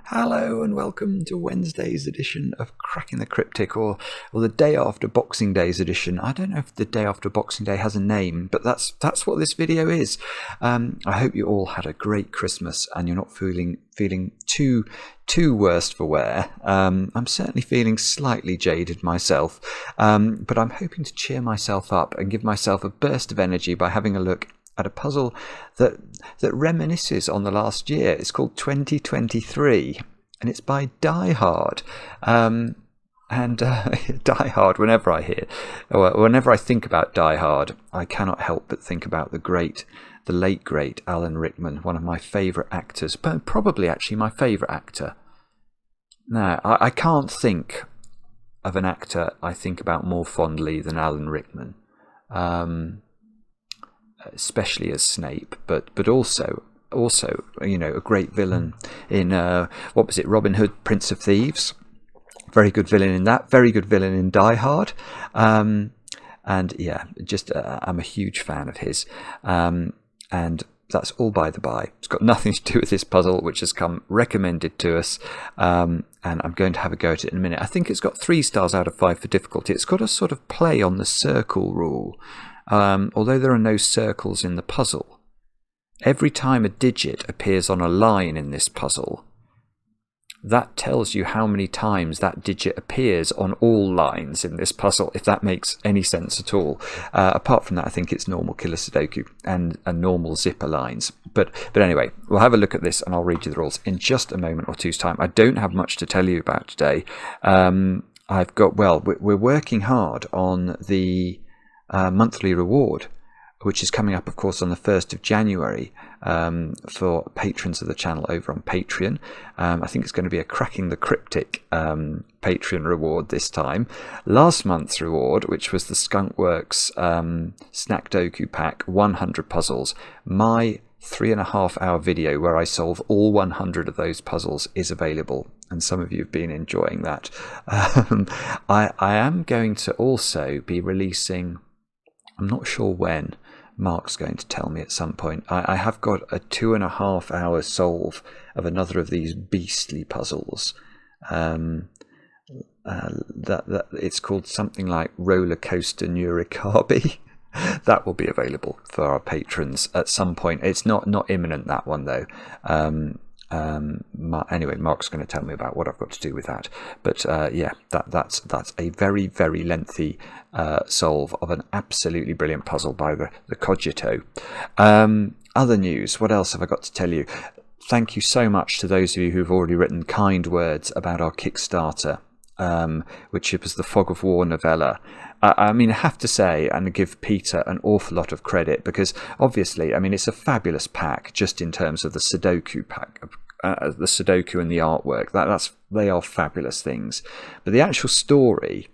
Hello and welcome to Wednesday's edition of Cracking the Cryptic, or the day after Boxing Day's edition. I don't know if the day after Boxing Day has a name, but that's what this video is. I hope you all had a great Christmas and you're not feeling too worst for wear. I'm certainly feeling slightly jaded myself, but I'm hoping to cheer myself up and give myself a burst of energy by having a look at a puzzle that reminisces on the last year. It's called 2023 and it's by Die Hard. Die Hard, whenever I think about Die Hard, I cannot help but think about the late great Alan Rickman, one of my favourite actors, but probably actually my favourite actor. Now, I can't think of an actor I think about more fondly than Alan Rickman. Especially as Snape, but also a great villain in what was it, Robin Hood, Prince of Thieves. Very good villain in that. Very good villain in Die Hard. And yeah, just I'm a huge fan of his. And that's all by the by. It's got nothing to do with this puzzle, which has come recommended to us. And I'm going to have a go at it in a minute. I think it's got 3 stars out of 5 for difficulty. It's got a sort of play on the circle rule. Although there are no circles in the puzzle, every time a digit appears on a line in this puzzle, that tells you how many times that digit appears on all lines in this puzzle, if that makes any sense at all. Apart from that, I think it's normal killer Sudoku and normal zipper lines. But anyway, we'll have a look at this and I'll read you the rules in just a moment or two's time. I don't have much to tell you about today. We're working hard on the monthly reward, which is coming up, of course, on the 1st of January for patrons of the channel over on Patreon. I think it's going to be a Cracking the Cryptic Patreon reward this time. Last month's reward, which was the Skunkworks Snack Doku Pack 100 puzzles, my 3.5-hour video where I solve all 100 of those puzzles is available, and some of you have been enjoying that. I am going to also be releasing, I'm not sure when, Mark's going to tell me at some point. I have got a 2.5-hour solve of another of these beastly puzzles. That it's called something like Roller Coaster Nurikabe. That will be available for our patrons at some point. It's not imminent, that one, though. Anyway, Mark's going to tell me about what I've got to do with that. But yeah, that's a very, very lengthy solve of an absolutely brilliant puzzle by the Cogito. Other news, what else have I got to tell you? Thank you so much to those of you who've already written kind words about our Kickstarter, which was the Fog of War novella. I mean, I have to say and give Peter an awful lot of credit, because obviously, I mean, it's a fabulous pack just in terms of the Sudoku pack, the Sudoku and the artwork. They are fabulous things. But the actual story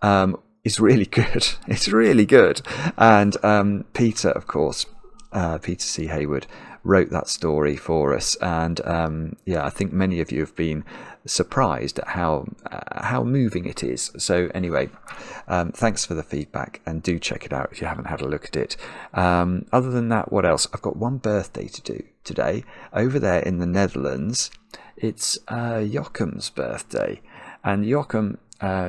is really good. It's really good. And Peter, of course, Peter C. Hayward, wrote that story for us, and yeah, I think many of you have been surprised at how moving it is. So anyway, thanks for the feedback, and do check it out if you haven't had a look at it. Other than that, what else? I've got one birthday to do today over there in the Netherlands. It's Jocham's birthday, and Jocham,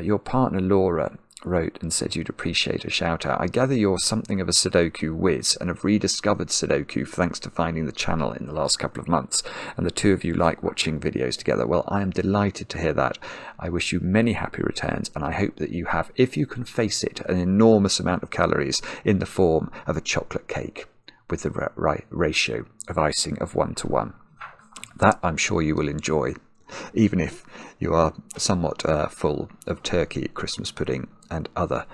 your partner Laura, wrote and said you'd appreciate a shout out. I gather you're something of a Sudoku whiz and have rediscovered Sudoku thanks to finding the channel in the last couple of months, and the two of you like watching videos together. Well, I am delighted to hear that. I wish you many happy returns, and I hope that you have, if you can face it, an enormous amount of calories in the form of a chocolate cake with the right ratio of icing of 1:1. That I'm sure you will enjoy, even if you are somewhat full of turkey, Christmas pudding and other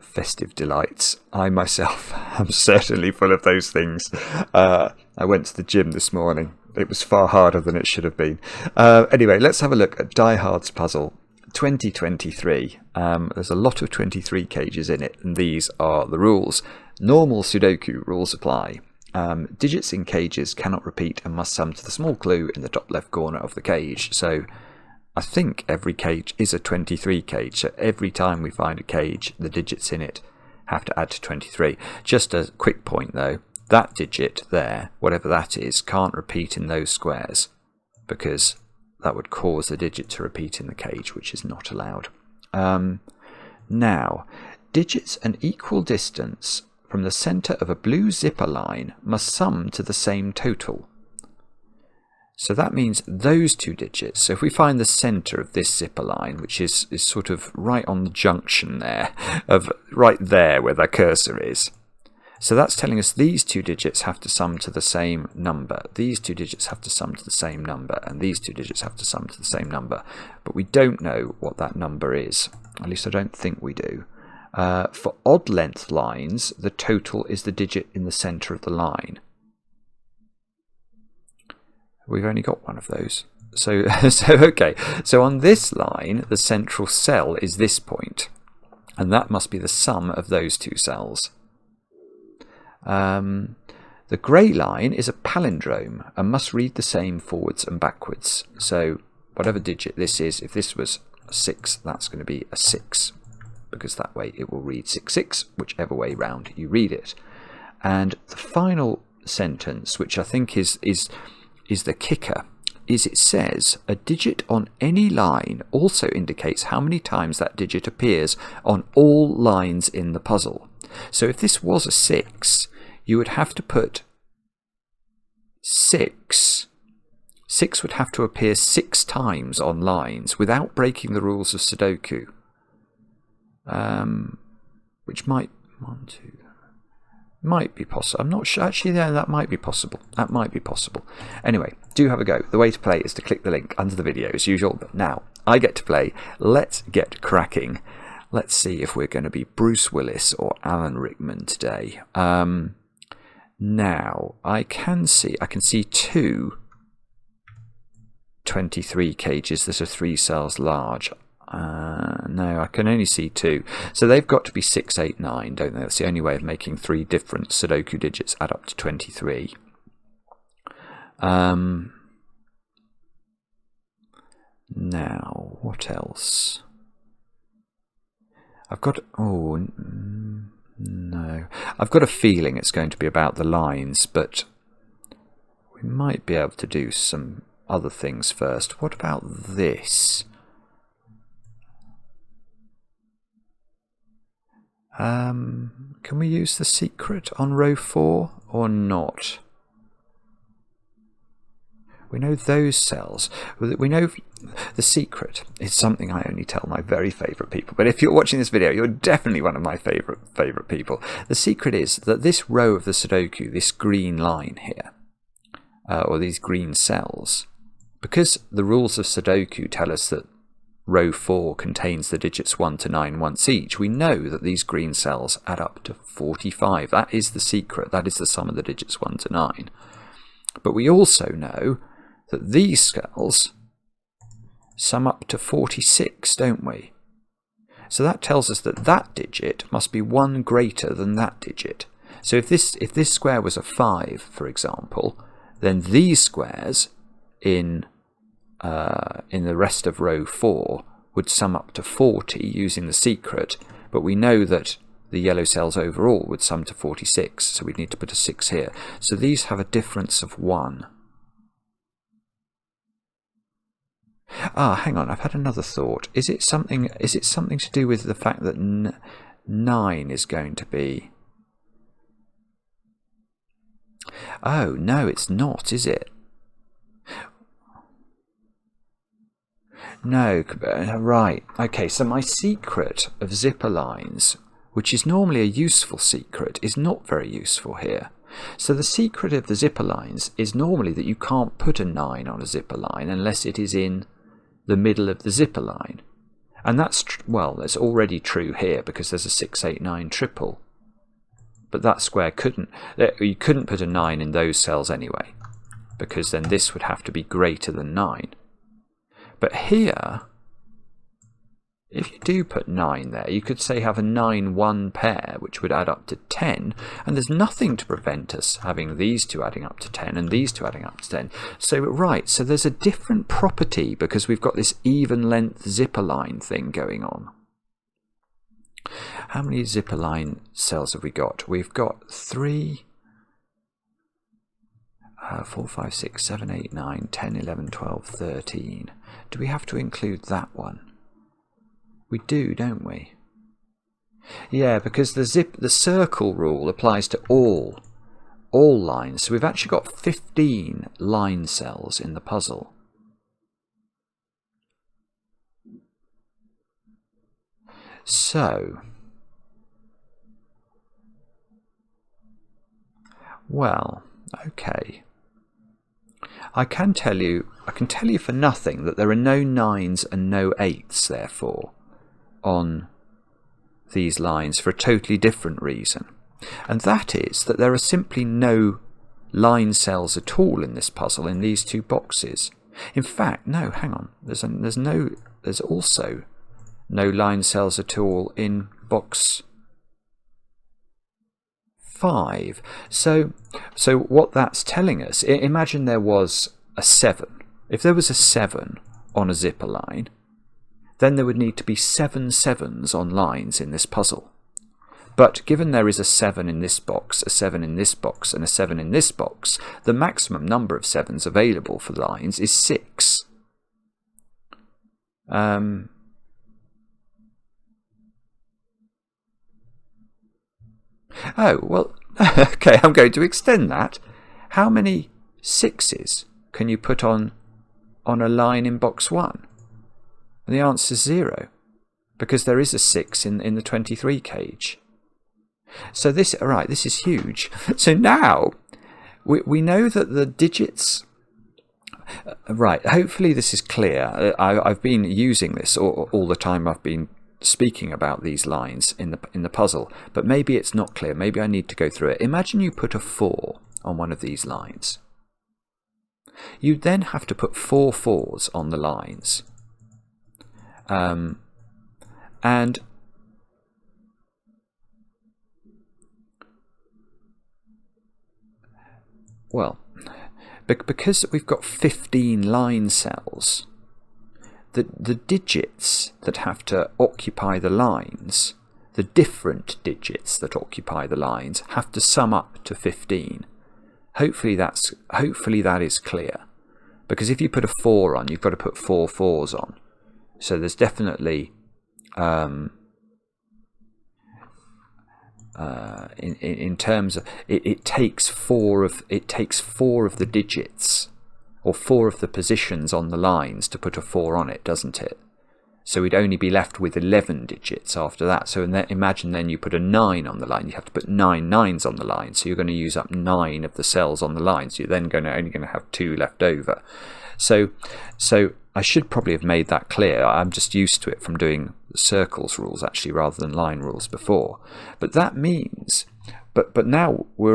festive delights. I myself am certainly full of those things. I went to the gym this morning. It was far harder than it should have been. Anyway, let's have a look at Die Hard's puzzle 2023. There's a lot of 23 cages in it, and these are the rules. Normal Sudoku rules apply. Digits in cages cannot repeat and must sum to the small clue in the top left corner of the cage. So I think every cage is a 23 cage. So every time we find a cage, the digits in it have to add to 23. Just a quick point though, that digit there, whatever that is, can't repeat in those squares because that would cause the digit to repeat in the cage, which is not allowed. Now, digits an equal distance from the centre of a blue zipper line must sum to the same total. So that means those two digits. So if we find the centre of this zipper line, which is sort of right on the junction there, of right there where the cursor is. So that's telling us these two digits have to sum to the same number. These two digits have to sum to the same number. And these two digits have to sum to the same number. But we don't know what that number is. At least I don't think we do. For odd length lines, the total is the digit in the centre of the line. We've only got one of those. So okay. So on this line, the central cell is this point. And that must be the sum of those two cells. The grey line is a palindrome and must read the same forwards and backwards. So whatever digit this is, if this was a 6, that's going to be a 6. Because that way it will read 6, whichever way round you read it. And the final sentence, which I think is the kicker, is it says a digit on any line also indicates how many times that digit appears on all lines in the puzzle. So if this was a 6, you would have to put 6. 6 would have to appear 6 times on lines without breaking the rules of Sudoku. Which might be possible. I'm not sure. Actually, yeah, that might be possible. That might be possible. Anyway, do have a go. The way to play is to click the link under the video as usual. But now I get to play. Let's get cracking. Let's see if we're going to be Bruce Willis or Alan Rickman today. Now I can see 2 23 cages that are 3 cells large. No, I can only see 2. So they've got to be 6, 8, 9, don't they? That's the only way of making 3 different Sudoku digits add up to 23. Now, what else? I've got... Oh, no. I've got a feeling it's going to be about the lines, but we might be able to do some other things first. What about this? Can we use the secret on row 4 or not? We know those cells. We know the secret is something I only tell my very favourite people. But if you're watching this video, you're definitely one of my favourite people. The secret is that this row of the Sudoku, this green line here, or these green cells, because the rules of Sudoku tell us that row 4 contains the digits 1 to 9 once each, we know that these green cells add up to 45. That is the secret. That is the sum of the digits 1 to 9. But we also know that these cells sum up to 46, don't we? So that tells us that that digit must be 1 greater than that digit. So if this square was a 5, for example, then these squares in the rest of row 4 would sum up to 40 using the secret, but we know that the yellow cells overall would sum to 46, so we'd need to put a 6 here. So these have a difference of 1. Hang on, I've had another thought. Is it something to do with the fact that 9 is going to be... Oh, no, it's not, is it? No, right. Okay, so my secret of zipper lines, which is normally a useful secret, is not very useful here. So the secret of the zipper lines is normally that you can't put a 9 on a zipper line unless it is in the middle of the zipper line. And that's, that's already true here because there's a 6, 8, 9 triple. But that square you couldn't put a 9 in those cells anyway, because then this would have to be greater than 9. But here, if you do put 9 there, you could say have a 9-1 pair, which would add up to 10, and there's nothing to prevent us having these two adding up to 10 and these two adding up to 10. So, right, so there's a different property because we've got this even length zipper line thing going on. How many zipper line cells have we got? We've got 3... 4, 5, 6, 7, 8, 9, 10, 11, 12, 13. Do we have to include that one? We do, don't we? Yeah, because the circle rule applies to all lines. So we've actually got 15 line cells in the puzzle. So, well, okay. I can tell you for nothing that there are no 9s and no 8s, therefore, on these lines for a totally different reason. And that is that there are simply no line cells at all in this puzzle in these two boxes. In fact, no, hang on. There's also no line cells at all in box 5. So what that's telling us, imagine there was a 7. If there was a 7 on a zipper line, then there would need to be 7 7s on lines in this puzzle. But given there is a 7 in this box, a 7 in this box, and a 7 in this box, the maximum number of 7s available for lines is 6. Oh, well, okay, I'm going to extend that. How many 6s can you put on a line in box 1? And the answer is 0, because there is a 6 in the 23 cage. So this is huge. So now we know that the digits... Right, hopefully this is clear. I've been using this all the time I've been speaking about these lines in the puzzle, but maybe it's not clear. Maybe I need to go through it. Imagine you put a 4 on one of these lines. You then have to put 4 4s on the lines. And well, because we've got 15 line cells, the digits that have to occupy the lines, the different digits that occupy the lines, have to sum up to 15. Hopefully that is clear, because if you put a 4 on, you've got to put 4 4s on. So there's definitely in terms of it takes 4 of the digits, or 4 of the positions on the lines to put a 4 on it, doesn't it? So we'd only be left with 11 digits after that. So imagine then you put a 9 on the line. You have to put 9 9s on the line. So you're going to use up 9 of the cells on the line. So you're then only going to have 2 left over. So I should probably have made that clear. I'm just used to it from doing the circles rules actually rather than line rules before. But that means, but now we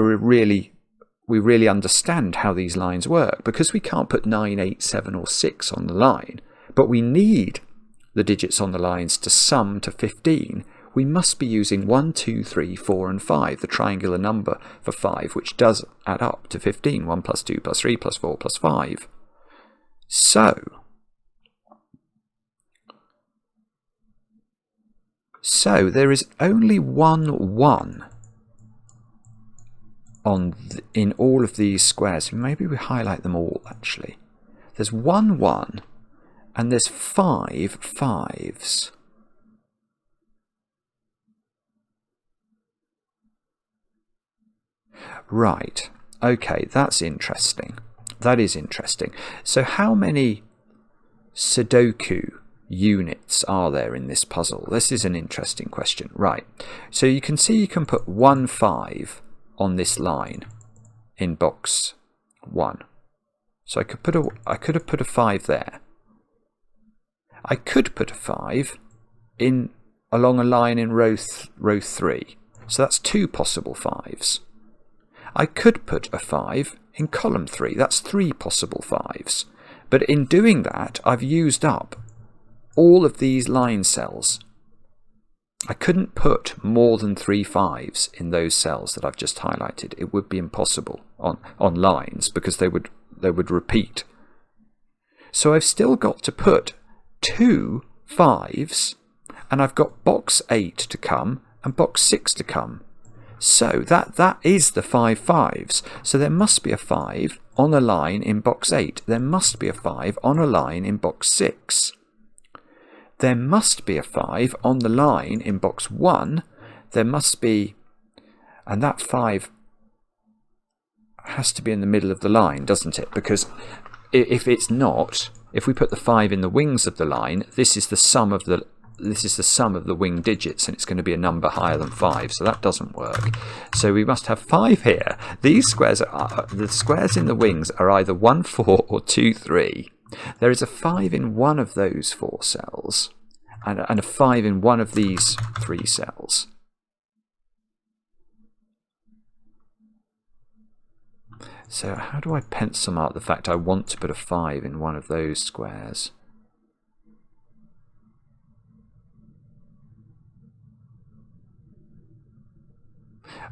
really understand how these lines work, because we can't put 9, 8, 7 or 6 on the line, but we need the digits on the lines to sum to 15. We must be using 1, 2, 3, 4 and 5, the triangular number for 5, which does add up to 15. 1 plus 2 plus 3 plus 4 plus 5. So there is only one 1 in all of these squares. Maybe we highlight them all actually. There's 1 1 and there's 5 5s. Right, okay, that's interesting. That is interesting. So how many Sudoku units are there in this puzzle? This is an interesting question. Right, so you can see you can put 1 5 on this line in box 1. So I could have put a 5 there. I could put a 5 along a line in row 3. So that's 2 possible 5s. I could put a 5 in column 3. That's 3 possible 5s. But in doing that, I've used up all of these line cells. I couldn't put more than 3 5s in those cells that I've just highlighted. It would be impossible on lines, because they would repeat. So I've still got to put 2 5s, and I've got box 8 to come and box 6 to come. So that is the 5 5s. So there must be a 5 on a line in box 8. There must be a 5 on a line in box 6. There must be a 5 on the line in box 1. There must be, and that 5 has to be in the middle of the line, doesn't it? Because if it's not, if we put the 5 in the wings of the line, this is the sum of the wing digits, and it's going to be a number higher than 5, so that doesn't work. So we must have 5 here. These squares the squares in the wings are either 1, 4 or 2, 3. There is a 5 in one of those 4 cells, and a 5 in one of these 3 cells. So how do I pencil mark the fact I want to put a 5 in one of those squares?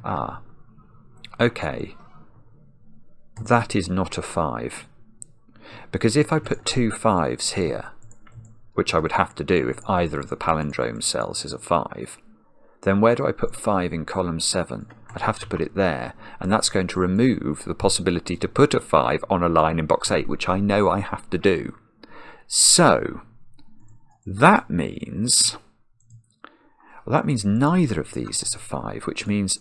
Ah, okay. That is not a 5. Because if I put 2 5s here, which I would have to do if either of the palindrome cells is a 5, then where do I put 5 in column 7? I'd have to put it there, and that's going to remove the possibility to put a 5 on a line in box 8, which I know I have to do. So that means, well, that means neither of these is a 5, which means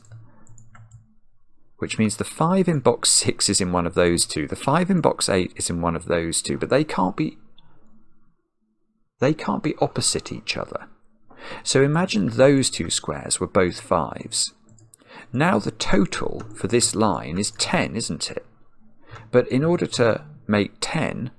the 5 in box 6 is in one of those two. The 5 in box 8 is in one of those two, but they can't be opposite each other. So imagine those two squares were both 5s. Now the total for this line is 10, isn't it? But in order to make 10,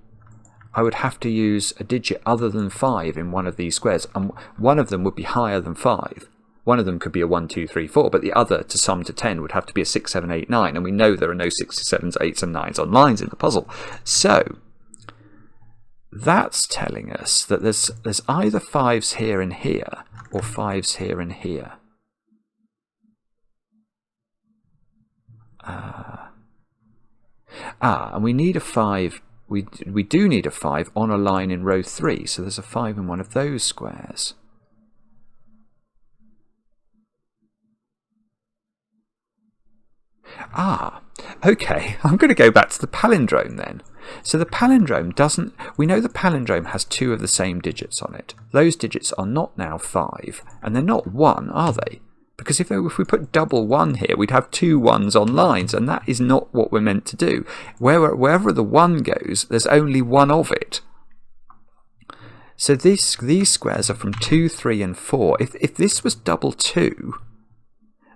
I would have to use a digit other than 5 in one of these squares, and one of them would be higher than 5. One of them could be a 1, 2, 3, 4, but the other to sum to 10 would have to be a 6, 7, 8, 9, and we know there are no 6s, 7s, 8s and 9s on lines in the puzzle. So that's telling us that there's either 5s here and here, or 5s here and here. And we need a 5, we do need a 5 on a line in row 3, so there's a 5 in one of those squares. Okay, I'm going to go back to the palindrome then. So the palindrome doesn't, we know the palindrome has 2 of the same digits on it. Those digits are not now 5, and they're not 1, are they? Because if we put double 1 here, we'd have 2 1s on lines, and that is not what we're meant to do. Wherever the 1 goes, there's only one of it. So these squares are from 2, 3 and 4. If this was double 2,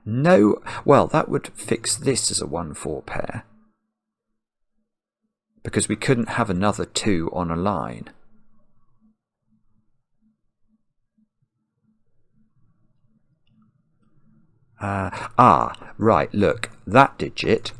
no, well, that would fix this as a 1, 4 pair. Because we couldn't have another 2 on a line. Right, look, that digit,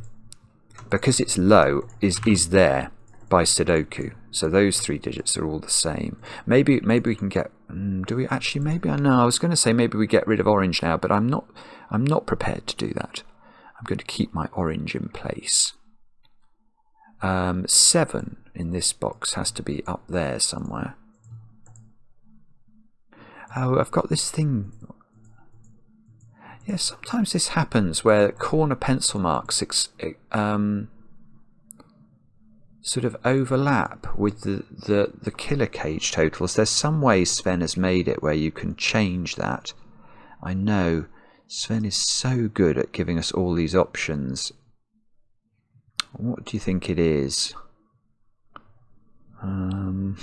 because it's low, is there by Sudoku. So those 3 digits are all the same. Maybe we can get, do we actually, maybe, I know, I was going to say maybe we get rid of orange now, but I'm not prepared to do that. I'm going to keep my orange in place. 7 in this box has to be up there somewhere. Oh, I've got this thing. Yeah, sometimes this happens where corner pencil marks sort of overlap with the killer cage totals. There's some way Sven has made it where you can change that. I know Sven is so good at giving us all these options. What do you think it is? I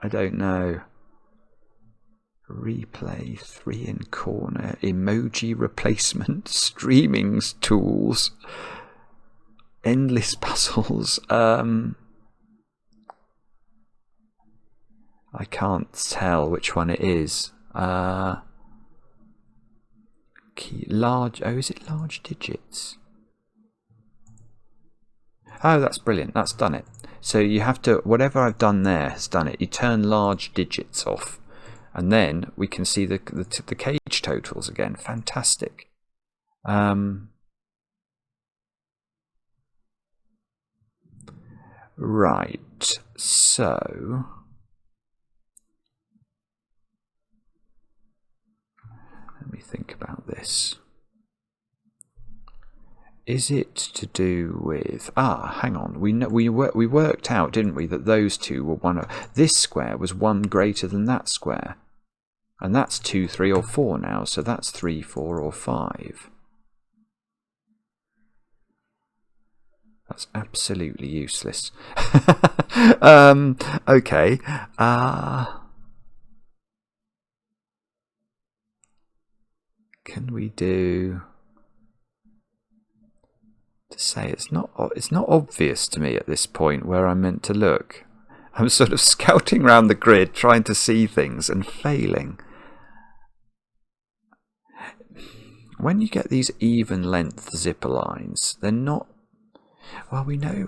don't know. Replay, 3 in corner, emoji replacement, streaming tools, endless puzzles. I can't tell which one it is. Large. Oh, is it large digits? Oh, that's brilliant. That's done it. So you have to, whatever I've done there has done it. You turn large digits off, and then we can see the cage totals again. Fantastic. Right. So let me think about this. Is it to do with... hang on. We worked out, didn't we, that those two were one of... This square was 1 greater than that square. And that's 2, 3 or 4 now, so that's 3, 4 or 5. That's absolutely useless. Okay. Can we do... To say it's not obvious to me at this point where I'm meant to look. I'm sort of scouting around the grid, trying to see things and failing. When you get these even length zipper lines, they're not... Well, we know...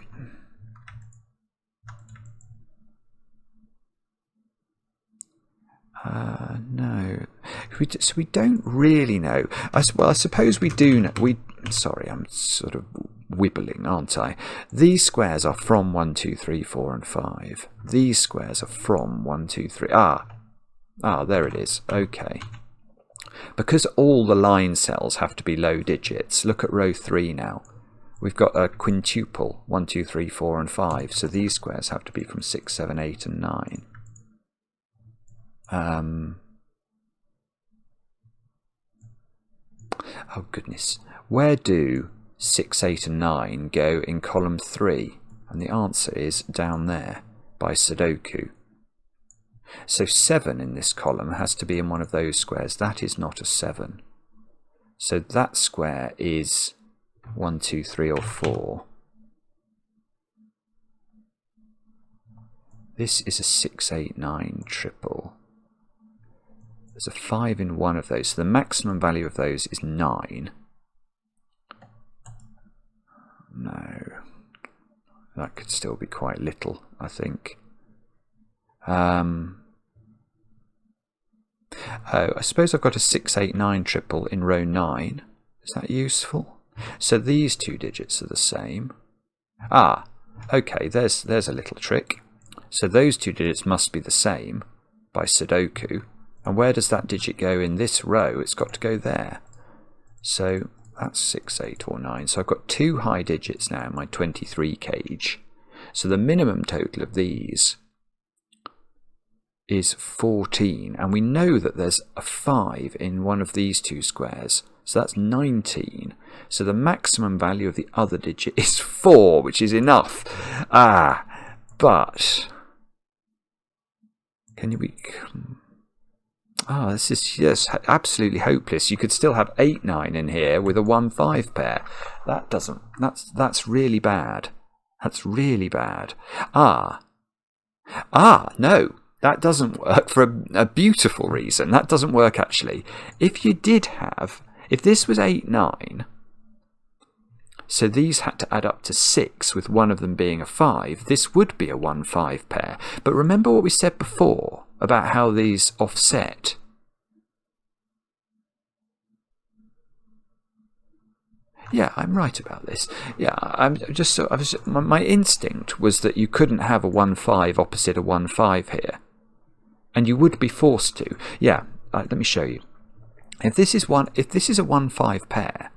No. So we don't really know. Well, I suppose we do know. Sorry, I'm sort of wibbling, aren't I? These squares are from 1, 2, 3, 4 and 5. These squares are from 1, 2, 3... there it is. Okay. Because all the line cells have to be low digits, look at row 3 now. We've got a quintuple, 1, 2, 3, 4 and 5. So these squares have to be from 6, 7, 8 and 9. Oh goodness, where do 6, 8 and 9 go in column 3? And the answer is down there by Sudoku. So 7 in this column has to be in one of those squares. That is not a 7. So that square is 1, 2, 3 or 4. This is a 6, 8, 9 triple. There's a 5 in one of those, so the maximum value of those is 9. No, that could still be quite little, I think. Oh, I suppose I've got a 6, 8, 9 triple in row 9. Is that useful? So these two digits are the same. Okay, there's a little trick. So those two digits must be the same by Sudoku. And where does that digit go in this row? It's got to go there. So that's 6, 8 or 9. So I've got 2 high digits now in my 23 cage. So the minimum total of these is 14. And we know that there's a 5 in one of these two squares. So that's 19. So the maximum value of the other digit is 4, which is enough. But... Can you... this is just absolutely hopeless. You could still have 8, 9 in here with a 1, 5 pair. That doesn't... That's really bad. That's really bad. No. That doesn't work for a beautiful reason. That doesn't work, actually. If you did have... If this was 8, 9... So these had to add up to 6, with one of them being a 5. This would be a 1, 5 pair. But remember what we said before about how these offset? Yeah, I'm right about this. Yeah, my instinct was that you couldn't have a 1, 5 opposite a 1, 5 here. And you would be forced to. Yeah, let me show you. If this is a 1, 5 pair,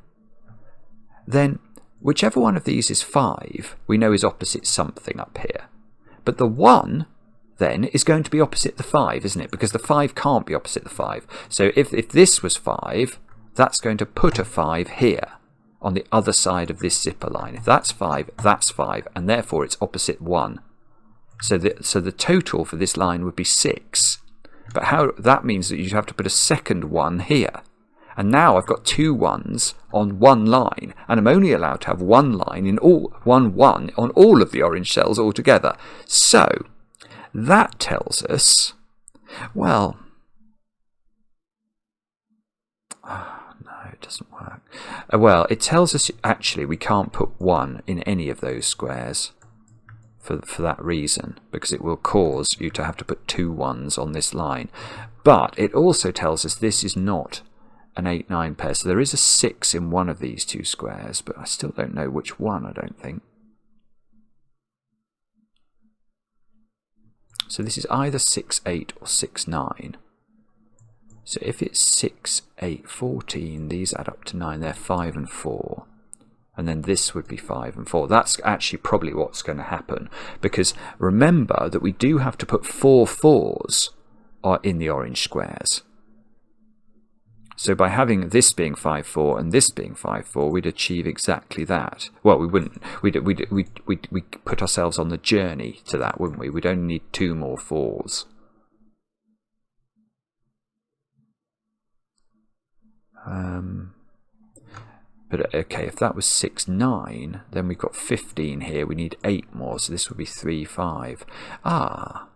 then whichever one of these is 5, we know is opposite something up here. But the 1 then is going to be opposite the 5, isn't it? Because the 5 can't be opposite the 5. So if this was 5, that's going to put a 5 here on the other side of this zipper line. If that's 5, that's 5, and therefore it's opposite 1. So the total for this line would be 6. But that means that you'd have to put a second 1 here. And now I've got 2 1s on one line, and I'm only allowed to have one line in one 1 on all of the orange cells altogether. So that tells us, well, no, it doesn't work. Well, it tells us actually we can't put 1 in any of those squares for that reason, because it will cause you to have to put 2 1s on this line. But it also tells us this is not an 8, 9 pair. So there is a 6 in one of these two squares, but I still don't know which one, I don't think. So this is either 6, 8 or 6, 9. So if it's 6, 8, 14, these add up to 9, they're 5 and 4. And then this would be 5 and 4. That's actually probably what's going to happen, because remember that we do have to put 4 4s in the orange squares. So by having this being 5 4 and this being 5 4, we'd achieve exactly that. Well, we wouldn't. We'd put ourselves on the journey to that, wouldn't we? We'd only need 2 more 4s. But okay, if that was 6 9, then we've got 15 here. We need 8 more, so this would be 3 5. Ah.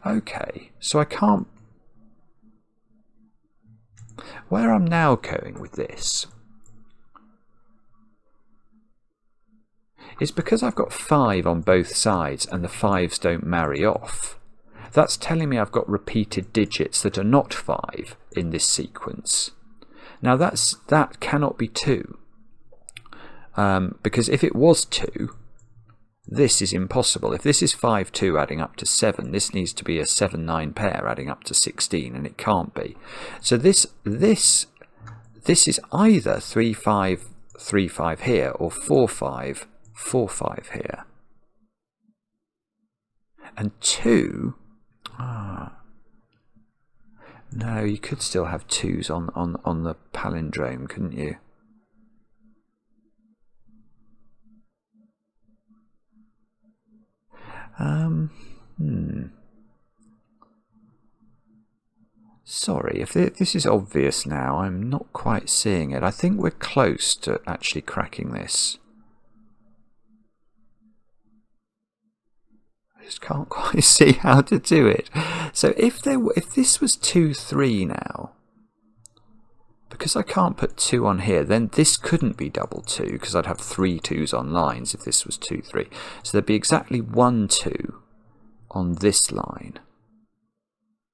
Okay, so I can't... Where I'm now going with this is because I've got 5 on both sides and the 5s don't marry off. That's telling me I've got repeated digits that are not 5 in this sequence. Now that cannot be 2, because if it was 2, this is impossible. If this is 5 2 adding up to 7, this needs to be a 7 9 pair adding up to 16, and it can't be. So this is either 3 5 3 5 here or 4 5 4 5 here. And 2. No, you could still have 2s on the palindrome, couldn't you? Sorry, if this is obvious now, I'm not quite seeing it. I think we're close to actually cracking this. I just can't quite see how to do it. So if this was 2 3 now, because I can't put 2 on here, then this couldn't be double 2, because I'd have 3 2s on lines if this was 2 3. So there'd be exactly 1 2 on this line,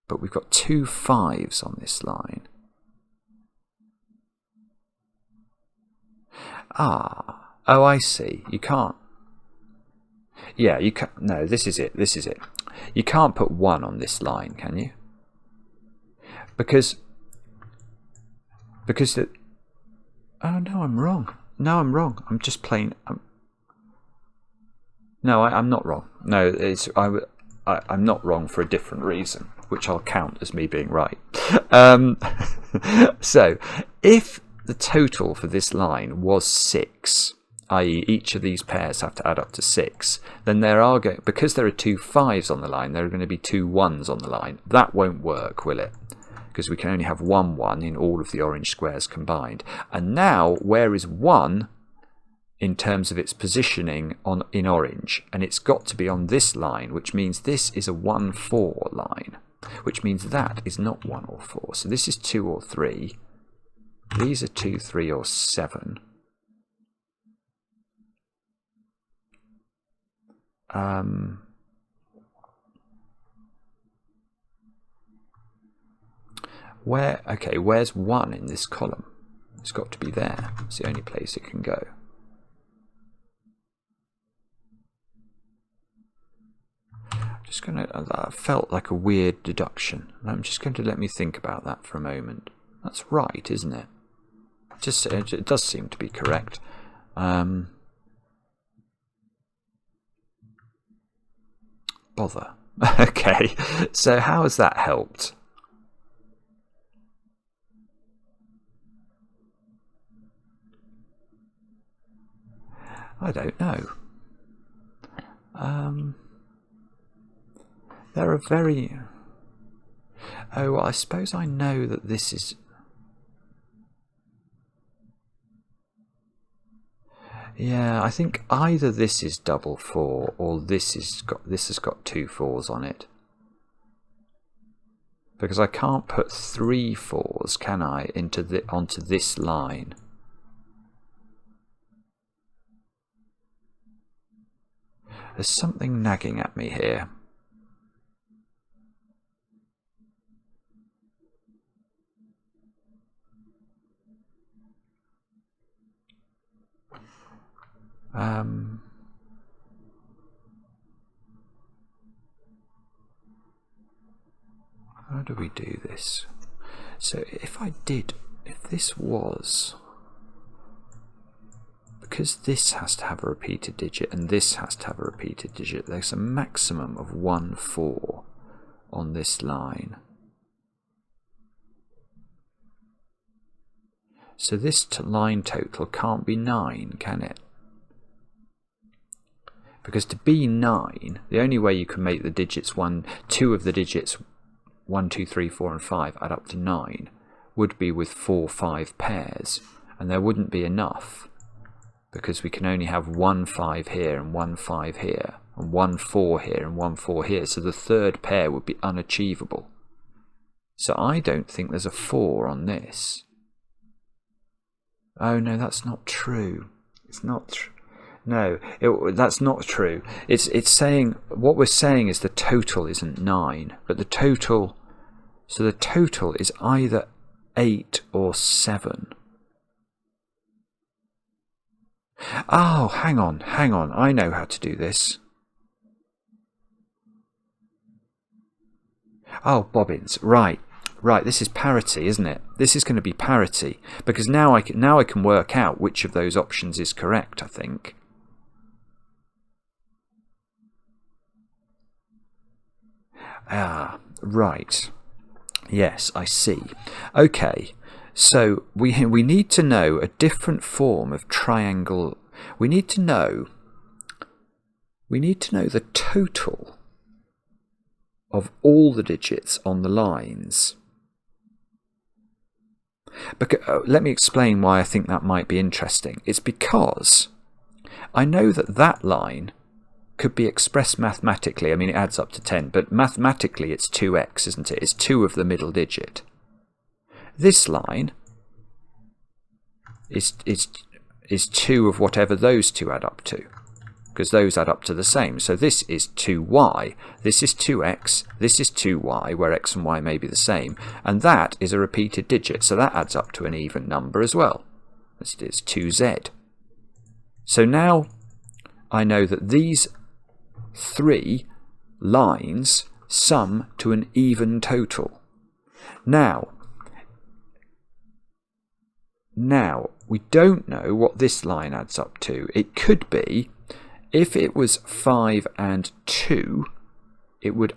but we've got 2 5s on this line. Ah, oh, I see. You can't. Yeah, you can't. No, this is it. This is it. You can't put 1 on this line, can you? Because it. Oh no, I'm wrong. No, I'm wrong. I'm just plain. No, I'm not wrong. No, I'm not wrong for a different reason, which I'll count as me being right. So, if the total for this line was 6, i.e. each of these pairs have to add up to 6, then because there are 2 5s on the line, there are going to be 2 1s on the line. That won't work, will it? Because we can only have 1 1 in all of the orange squares combined. And now, where is 1 in terms of its positioning in orange? And it's got to be on this line, which means this is a 1 4 line, which means that is not 1 or 4. So this is 2 or 3. These are 2, 3 or 7. Where's 1 in this column? It's got to be there. It's the only place it can go. Just going to. That felt like a weird deduction. I'm just going to let me think about that for a moment. That's right, isn't it? It does seem to be correct. Bother. Okay, so how has that helped? I don't know. There are very... Oh, well, I suppose I know that this is... Yeah, I think either this is double 4 or this has got 2 4s on it. Because I can't put 3 4s, can I, onto this line. There's something nagging at me here. How do we do this? So if this was, because this has to have a repeated digit and this has to have a repeated digit, there's a maximum of 1 4 on this line. So this line total can't be 9, can it? Because to be 9, the only way you can make the digits 2 of the digits 1, 2, 3, 4 and 5 add up to 9 would be with 4, 5 pairs, and there wouldn't be enough, because we can only have 1 5 here and 1 5 here and 1 4 here and 1 4 here, so the third pair would be unachievable. So I don't think there's a 4 on this. Oh no, that's not true. It's not true. No, that's not true. It's saying, what we're saying is the total isn't 9, but the total, so the total is either 8 or 7. Oh, hang on, I know how to do this. Oh, bobbins, right, this is parity, isn't it? This is going to be parity, because now I can work out which of those options is correct, I think. Ah, right. Yes, I see. Okay, so we need to know a different form of triangle. We need to know the total of all the digits on the lines. Let me explain why I think that might be interesting. It's because I know that line could be expressed mathematically. I mean, it adds up to 10, but mathematically it's 2x, isn't it? It's 2 of the middle digit. This line is 2 of whatever those two add up to, because those add up to the same. So this is 2y, this is 2x, this is 2y, where x and y may be the same, and that is a repeated digit, so that adds up to an even number as well. It's 2z. So now I know that these 3 lines sum to an even total. Now we don't know what this line adds up to. It could be, if it was 5 and 2, it would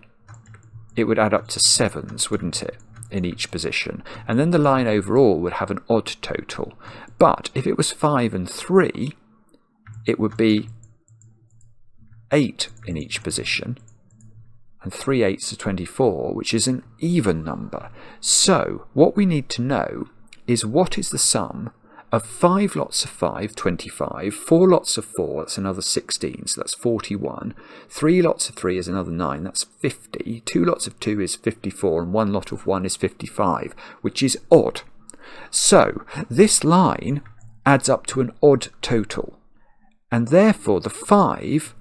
add up to 7s, wouldn't it, in each position? And then the line overall would have an odd total. But if it was 5 and 3, it would be 8 in each position, and 3 8s are 24, which is an even number. So what we need to know is what is the sum of 5 lots of 5, 25, 4 lots of 4, that's another 16, so that's 41, 3 lots of 3 is another 9, that's 50, 2 lots of 2 is 54, and 1 lot of 1 is 55, which is odd. So this line adds up to an odd total, and therefore the 5,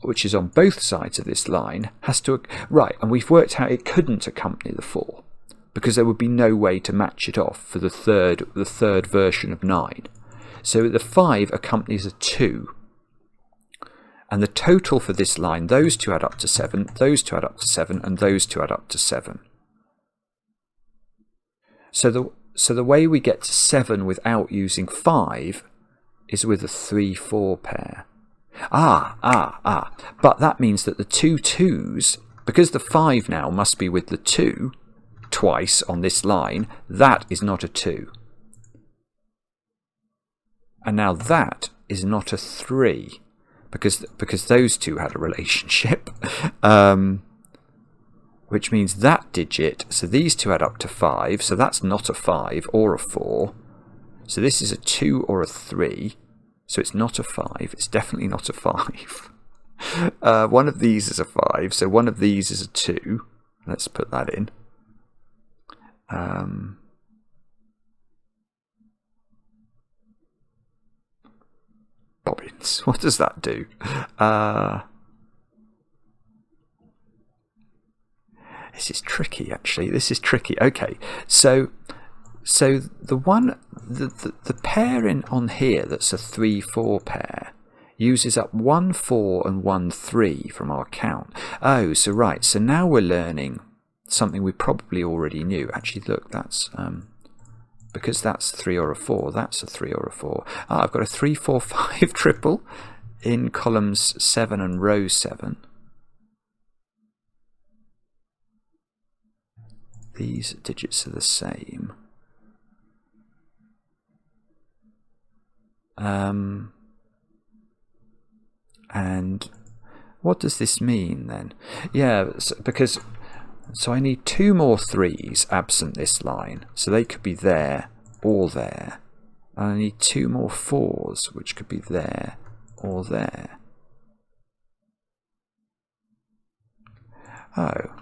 which is on both sides of this line, has to... Right, and we've worked out it couldn't accompany the 4, because there would be no way to match it off for the third version of 9. So the 5 accompanies a 2. And the total for this line, those two add up to 7, those two add up to 7, and those two add up to 7. So the way we get to 7 without using 5 is with a 3 4 pair. But that means that the 2 2s, because the 5 now must be with the 2 twice on this line, that is not a 2. And now that is not a 3, because those two had a relationship, which means that digit, so these two add up to 5, so that's not a 5 or a 4. So this is a 2 or a 3. So it's not a 5, it's definitely not a 5. One of these is a 5, so one of these is a 2. Let's put that in. Bobbins, what does that do? This is tricky, actually. This is tricky. Okay, so the pair on here that's a 3 4 pair uses up 1 4 and 1 3 from our count. Oh, so right. So now we're learning something we probably already knew. Actually, look, that's because that's 3 or a 4, that's a 3 or a 4. I've got a 3, 4, 5 triple in columns 7 and row 7. These digits are the same. And what does this mean then? Yeah, because I need 2 more 3s absent this line, so they could be there or there. And I need 2 more 4s, which could be there or there. Oh.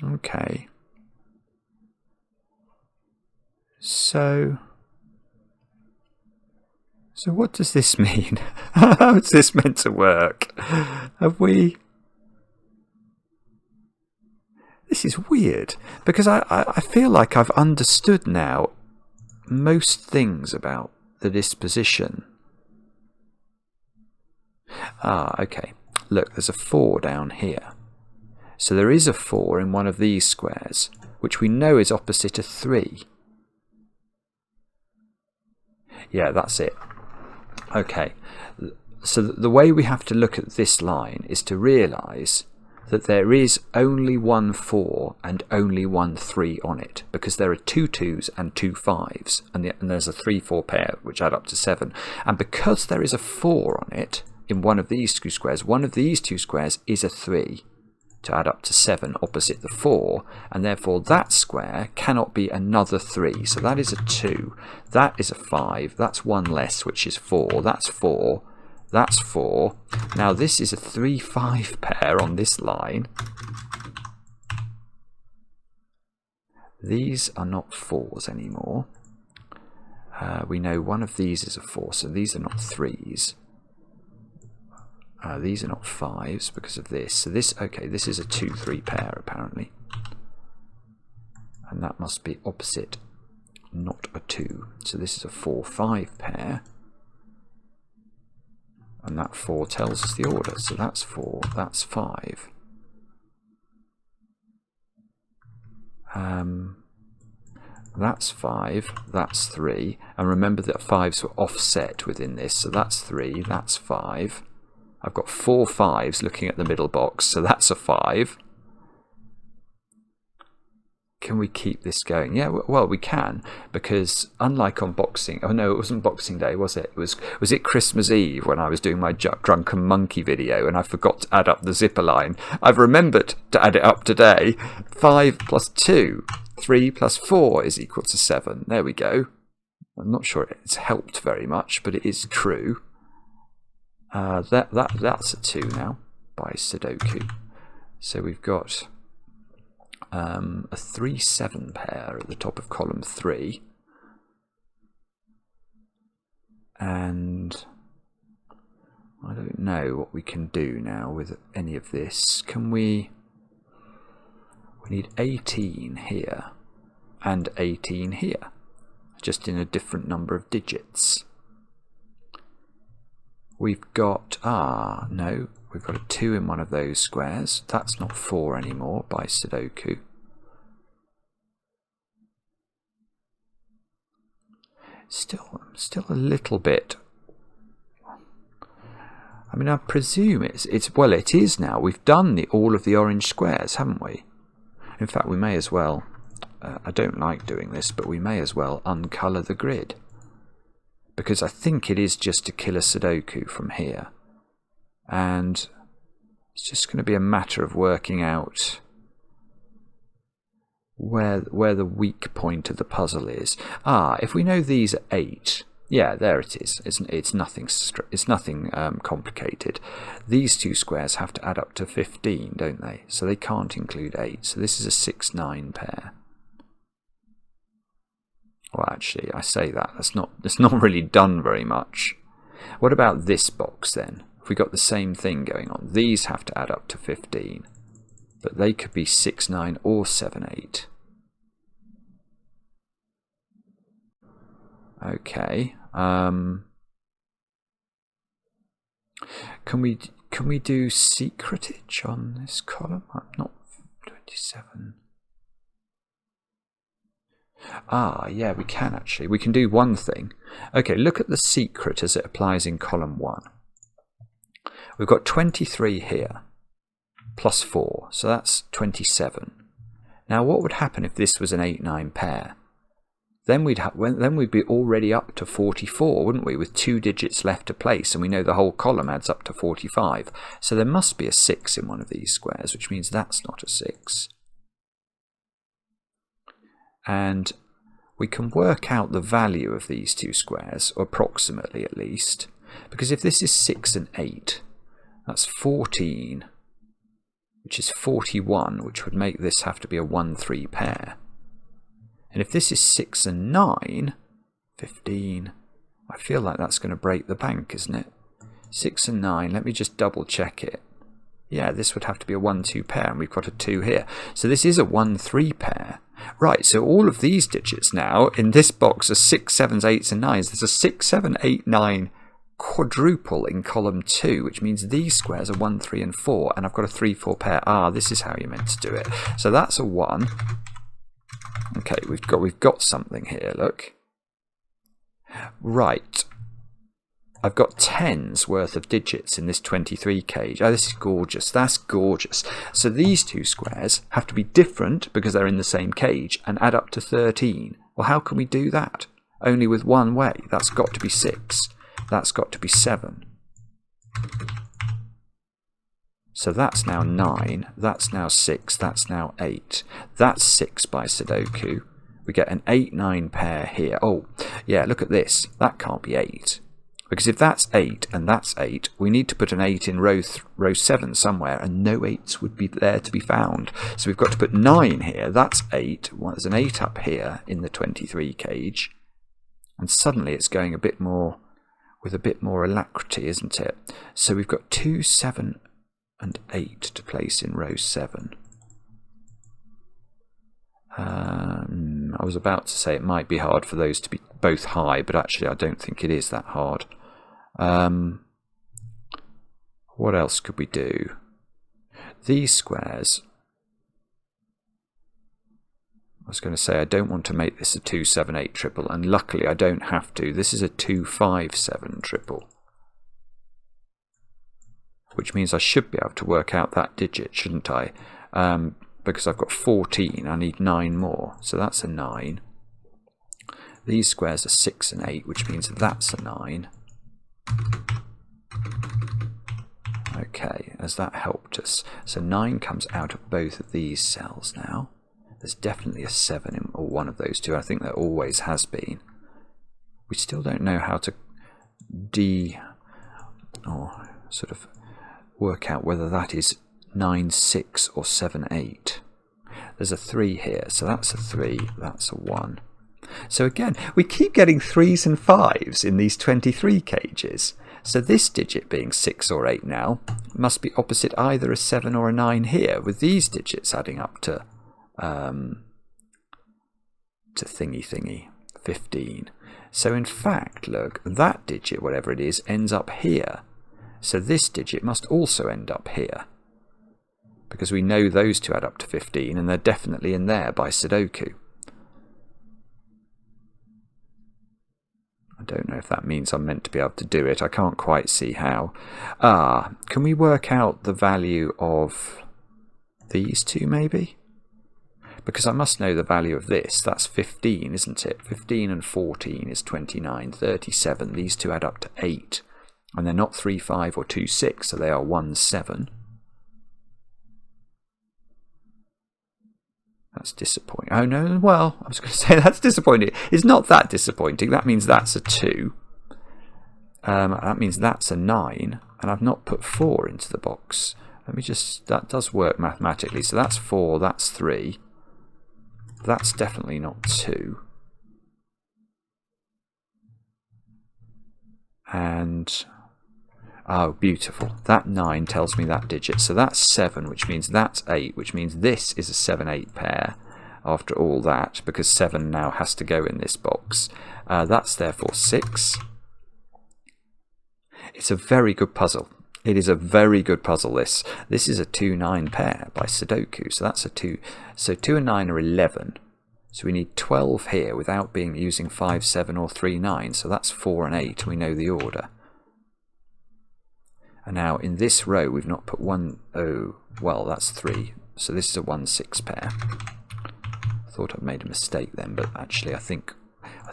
Okay. So what does this mean? How is this meant to work? Have we... This is weird, because I feel like I've understood now most things about the disposition. Okay. Look, there's a 4 down here. So there is a 4 in one of these squares, which we know is opposite a 3. Yeah, that's it. Okay, so the way we have to look at this line is to realise that there is only one 4 and only one 3 on it, because there are 2 2s and 2 5s, and there's a 3 4 pair which add up to 7. And because there is a 4 on it in one of these 2 squares, one of these 2 squares is a 3 to add up to 7 opposite the 4, and therefore that square cannot be another 3. So that is a 2, that is a 5, that's 1 less, which is 4, that's 4, that's 4. Now this is a 3 5 pair on this line. These are not 4s anymore. We know one of these is a 4, so these are not 3s. These are not 5s because of this. So this, okay, this is a 2 3 pair apparently. And that must be opposite, not a 2. So this is a 4 5 pair. And that 4 tells us the order. So that's 4, that's 5. That's 5, that's 3. And remember that 5s were offset within this. So that's 3, that's 5. I've got 4 5s looking at the middle box, so that's a 5. Can we keep this going? Yeah, well, we can, because unlike on Boxing... Oh, no, it wasn't Boxing Day, was it? Was it Christmas Eve when I was doing my Drunken Monkey video and I forgot to add up the zipper line? I've remembered to add it up today. 5 plus 2, 3 plus 4 is equal to 7. There we go. I'm not sure it's helped very much, but it is true. That's a 2 now by Sudoku. So we've got a 3 7 pair at the top of column 3, and I don't know what we can do now with any of this. Can we need 18 here and 18 here, just in a different number of digits. We've got, no, we've got a 2 in one of those squares. That's not 4 anymore by Sudoku. Still a little bit. I mean, I presume well, it is now. We've done all of the orange squares, haven't we? In fact, we may as well, I don't like doing this, but we may as well uncolour the grid. Because I think it is just to kill a Sudoku from here. And it's just going to be a matter of working out where the weak point of the puzzle is. If we know these are 8, yeah, there it is. It's nothing complicated. These 2 squares have to add up to 15, don't they? So they can't include 8. So this is a 6 9 pair. Well, actually, I say that. It's not really done very much. What about this box then? If we got the same thing going on, these have to add up to 15, but they could be 6 9 or 7 8. Okay. Can Can we do secretage on this column? I'm not 27. Ah, yeah, we can actually. We can do one thing. Okay, look at the secret as it applies in column 1. We've got 23 here, plus 4, so that's 27. Now, what would happen if this was an 8-9 pair? Then we'd be already up to 44, wouldn't we, with 2 digits left to place, and we know the whole column adds up to 45. So there must be a 6 in one of these squares, which means that's not a 6. And we can work out the value of these 2 squares, or approximately at least, because if this is 6 and 8, that's 14, which is 41, which would make this have to be a 1-3 pair. And if this is 6 and 9, 15, I feel like that's going to break the bank, isn't it? 6 and 9, let me just double check it. Yeah, this would have to be a 1-2 pair, and we've got a 2 here. So this is a 1-3 pair. Right, so all of these digits now in this box are 6, 7s, 8s and 9s. There's a 6, 7, 8, 9 quadruple in column 2, which means these squares are 1, 3 and 4, and I've got a 3, 4 pair. Ah, this is how you're meant to do it. So that's a 1. Okay, we've got something here, look. Right. I've got 10's worth of digits in this 23 cage. Oh, this is gorgeous. That's gorgeous. So these 2 squares have to be different because they're in the same cage and add up to 13. Well, how can we do that? Only with one way. That's got to be 6. That's got to be 7. So that's now 9, that's now 6, that's now 8. That's 6 by Sudoku. We get an 8-9 pair here. Oh, yeah, look at this. That can't be 8. Because if that's 8 and that's 8, we need to put an 8 in row 7 somewhere, and no 8s would be there to be found. So we've got to put 9 here. That's 8. Well, there's an 8 up here in the 23 cage. And suddenly it's going a bit more, with a bit more alacrity, isn't it? So we've got 2, 7, and 8 to place in row 7. I was about to say it might be hard for those to be both high, but actually I don't think it is that hard. What else could we do? These squares, I was going to say I don't want to make this a 2, 7, 8 triple, and luckily I don't have to. This is a 2, 5, 7 triple, which means I should be able to work out that digit, shouldn't I? Because I've got 14, I need 9 more, so that's a 9. These squares are 6 and 8, which means that's a 9. Okay, has that helped us? So 9 comes out of both of these cells now. There's definitely a 7 in or one of those two. I think there always has been. We still don't know how to sort of work out whether that is 9, 6 or 7, 8. There's a 3 here, so that's a 3, that's a 1. So again, we keep getting 3s and 5s in these 23 cages. So this digit being 6 or 8 now must be opposite either a 7 or a 9 here, with these digits adding up to thingy 15. So in fact, look, that digit, whatever it is, ends up here. So this digit must also end up here, because we know those two add up to 15, and they're definitely in there by Sudoku. I don't know if that means I'm meant to be able to do it. I can't quite see how. Can we work out the value of these two, maybe? Because I must know the value of this. That's 15, isn't it? 15 and 14 is 29, 37. These two add up to 8. And they're not 3, 5 or 2, 6, so they are 1, 7. That's disappointing. Oh no, well, I was going to say that's disappointing. It's not that disappointing. That means that's a 2. That means that's a 9. And I've not put 4 into the box. Let me just, that does work mathematically. So that's 4, that's 3. That's definitely not 2. And, oh, beautiful. That 9 tells me that digit. So that's 7, which means that's 8, which means this is a 7, 8 pair after all that, because 7 now has to go in this box. That's therefore 6. It's a very good puzzle. It is a very good puzzle, this. This is a 2-9 pair by Sudoku, so that's a 2. So 2 and 9 are 11. So we need 12 here without using 5, 7 or 3, 9. So that's 4 and 8. We know the order. And now in this row we've not put 1, oh, well that's 3. So this is a 1-6 pair. I thought I'd made a mistake then, but actually I think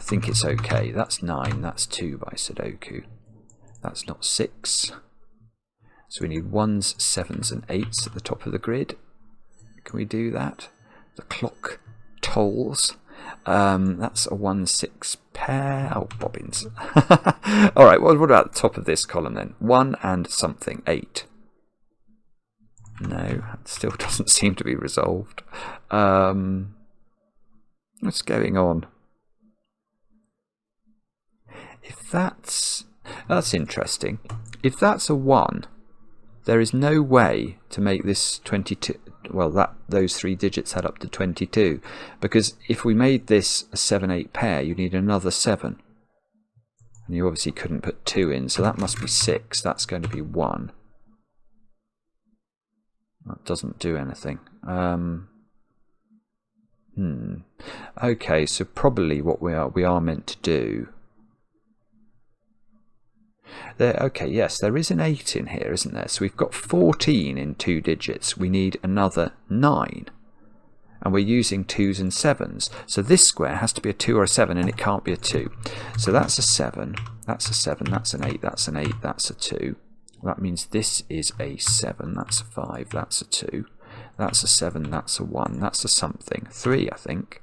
it's okay. That's 9, that's 2 by Sudoku. That's not 6. So we need 1s, 7s and 8s at the top of the grid. Can we do that? The clock tolls. That's a 1-6 pair. Oh, bobbins. Alright, what about the top of this column then? 1 and something, 8. No, that still doesn't seem to be resolved. What's going on? If that's interesting. If that's a 1, there is no way to make this 22, well, those 3 digits add up to 22, because if we made this a 7-8 pair, you need another 7. And you obviously couldn't put 2 in, so that must be 6. That's going to be 1. That doesn't do anything. Okay, so probably what we are meant to do. Okay, yes, there is an 8 in here, isn't there? So we've got 14 in 2 digits. We need another 9. And we're using 2s and 7s. So this square has to be a 2 or a 7, and it can't be a 2. So that's a 7, that's a 7, that's an 8, that's an 8, that's a 2. That means this is a 7, that's a 5, that's a 2. That's a 7, that's a 1, that's a something. 3, I think.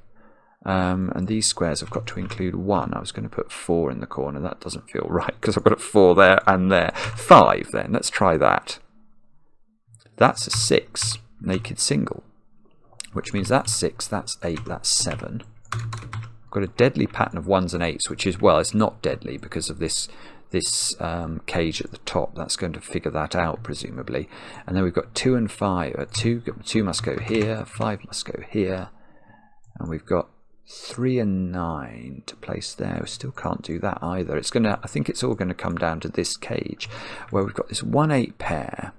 And these squares have got to include 1. I was going to put 4 in the corner. That doesn't feel right because I've got a 4 there and there. 5 then. Let's try that. That's a 6. Naked single. Which means that's 6, that's 8, that's 7. I've got a deadly pattern of 1s and 8s, which is, well, it's not deadly because of this cage at the top. That's going to figure that out, presumably. And then we've got 2 and 5. 2 must go here, 5 must go here. And we've got 3 and 9 to place there. We still can't do that either. It's gonna. I think it's all going to come down to this cage, where we've got this 1-8 pair.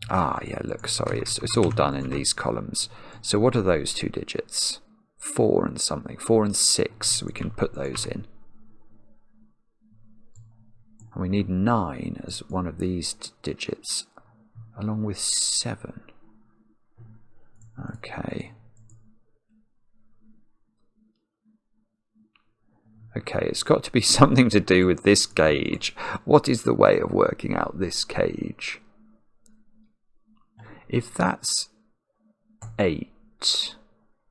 Ah, yeah. Look, sorry, it's all done in these columns. So what are those 2 digits? 4 and something. 4 and 6. We can put those in. And we need 9 as one of these digits, along with 7. Okay. Okay, it's got to be something to do with this gauge. What is the way of working out this cage? If that's 8,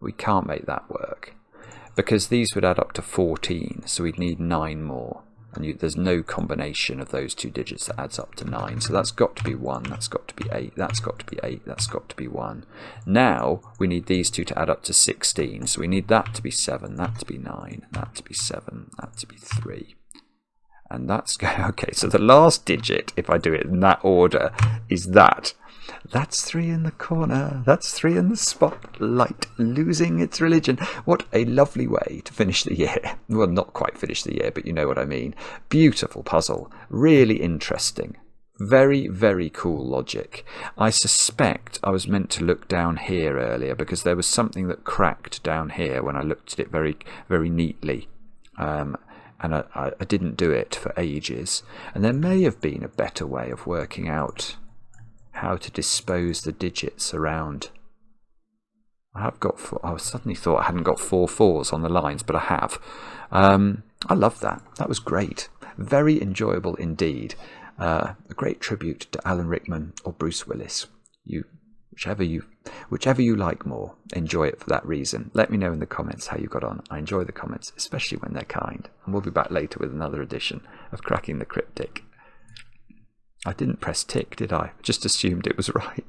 we can't make that work, because these would add up to 14, so we'd need 9 more. And there's no combination of those 2 digits that adds up to 9. So that's got to be 1, that's got to be 8, that's got to be 8, that's got to be 1. Now we need these 2 to add up to 16. So we need that to be 7, that to be 9, that to be 7, that to be 3. And that's okay. So the last digit, if I do it in that order, is that. That's 3 in the corner. That's 3 in the spotlight, losing its religion. What a lovely way to finish the year. Well, not quite finish the year, but you know what I mean. Beautiful puzzle. Really interesting. Very, very cool logic. I suspect I was meant to look down here earlier because there was something that cracked down here when I looked at it very, very neatly. And I didn't do it for ages. And there may have been a better way of working out how to dispose the digits around. I suddenly thought I hadn't got 4 4s on the lines, but I have. I love that. That was great. Very enjoyable indeed. A great tribute to Alan Rickman or Bruce Willis. Whichever you like more, enjoy it for that reason. Let me know in the comments how you got on. I enjoy the comments, especially when they're kind. And we'll be back later with another edition of Cracking the Cryptic. I didn't press tick, did I? Just assumed it was right.